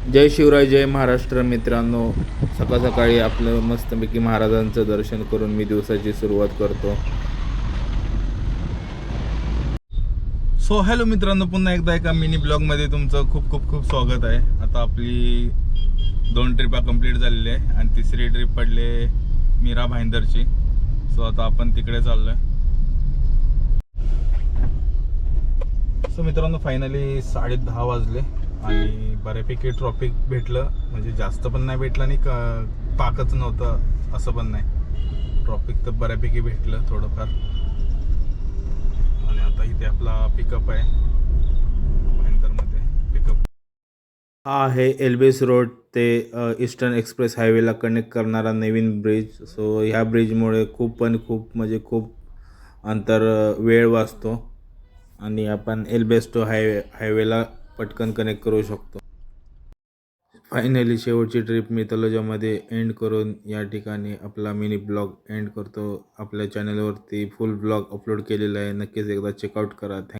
जय शिवराय, जय महाराष्ट्र. मित्रांनो, सकाळ सकाळी आपलं मस्तपैकी महाराजांचं दर्शन करून मी दिवसाची सुरुवात करतो. सो हॅलो मित्रांनो, पुन्हा एकदा एका मिनी ब्लॉगमध्ये तुमचं खूप खूप खूप स्वागत आहे. आता आपली 2 ट्रिपा कंप्लीट झालेली आहे आणि तिसरी ट्रिप पडले मीरा भाईंदरची. सो आता आपण तिकडे चाललोय. सो मित्रांनो, फायनली 10:30 वाजले आणि बऱ्यापैकी ट्रॉफिक भेटलं. म्हणजे जास्त पण नाही भेटलं आणि पाकच नव्हतं असं पण नाही. ट्रॉफिक तर बऱ्यापैकी भेटलं थोडंफार. आणि आता इथे आपला पिकअप आहे भाईंदरमध्ये. पिकअप हा आहे एल्बेस रोड ते ईस्टर्न एक्सप्रेस हायवेला कनेक्ट करणारा नवीन ब्रिज. सो ह्या ब्रिजमुळे खूप अंतर वेळ वाचतो आणि आपण एल्बेस्टो हायवेला पटकन कनेक्ट करू शकतो. फायनली शेवटची ट्रिप मी तलोजामध्ये एंड करून या ठिकाणी आपला मिनी ब्लॉग एंड करतो. आपल्या चॅनलवरती फुल ब्लॉग अपलोड केलेला आहे, नक्कीच एकदा चेकआउट करा.